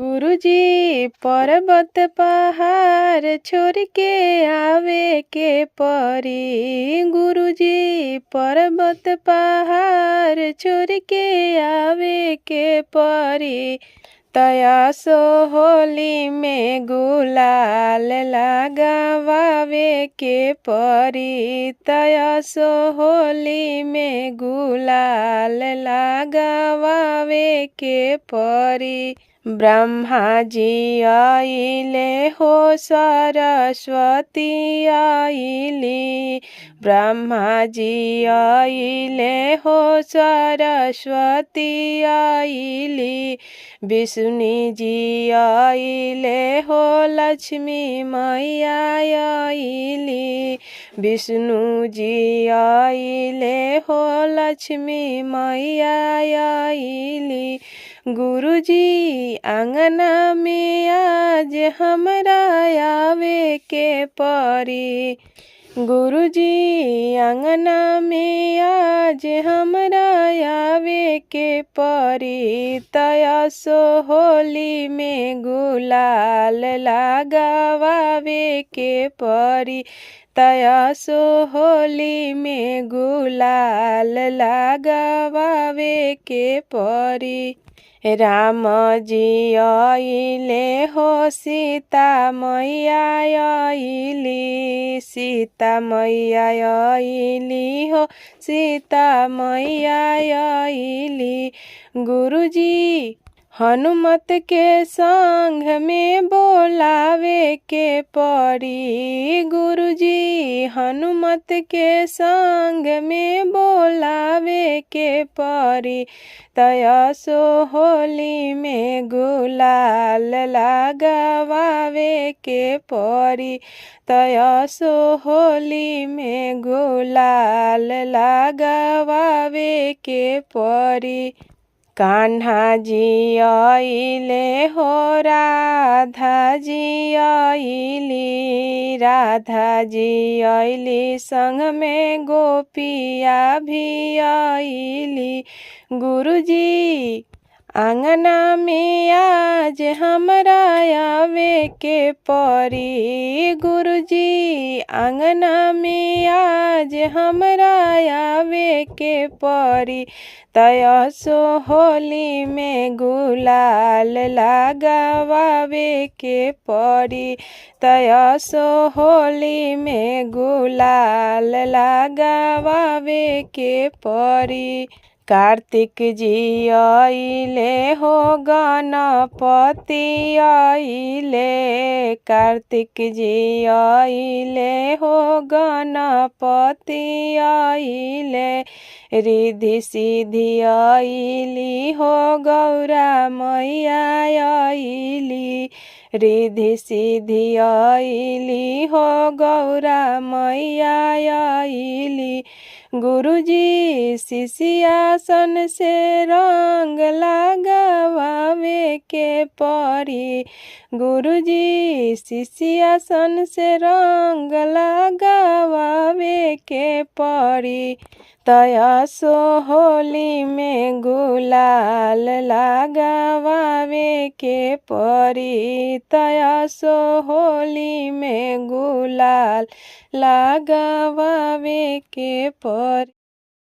गुरुजी पर्वत पहाड़ छोड़ के आवे के परी। गुरुजी पर्वत पहाड़ छोड़ के आवे के परी। तयासो होली में गुलाल लगावे के परी। तयासो होली में गुलाल लगावे के परी। ब्रह्मा जी आइले हो सरस्वती आइली। ब्रह्मा जी आइले हो सरस्वती आइली। विष्णु जी आइले हो लक्ष्मी मैया आइली। विष्णु जी आइले हो लक्ष्मी मैया आइली। गुरुजी आंगना में आज हमरा आवे के परी। गुरुजी आंगना में आज हमरा आवे के परी। तयासो होली में गुलाल लगावे के परी। तयासो होली में गुलाल लगावे के परी। राम जी आइले हो सीता मैया आइली। सीता मैया आइली हो सीता मैया आइली। गुरुजी हनुमत के संग में बोलावे के परी। गुरुजी हनुमत के संग में बोलावे के परी। तयासो होली में गुलाल लगावे के परी। तयासो होली में गुलाल लगावे के परी। कान्हा जी आइले हो राधा जी आइली। राधा जी आइली संग में गोपिया भी आइली। गुरुजी आंगना में आज हमरा आवे के परी। गुरुजी आंगना में आज हमरा आवे के परी। तयासो होली में गुलाल लगावे के परी। तयासो होली में गुलाल लगावे के परी। कार्तिक जी आइले हो गणपति आइले। कार्तिक जी आइले हो गणपति आइले। रिद्धि सिद्धि आइली हो गौरा मैया आइली। रिद्धि सिद्धि आइली हो गौरा मैया आइली। गुरुजी शिष्यासन से रंग लगावे के परी। गुरुजी शिष्यासन से रंग लगावे के परी। तयासो होली में गुलाल लगावे के परी। तयासो होली में गुलाल लगावे के परी।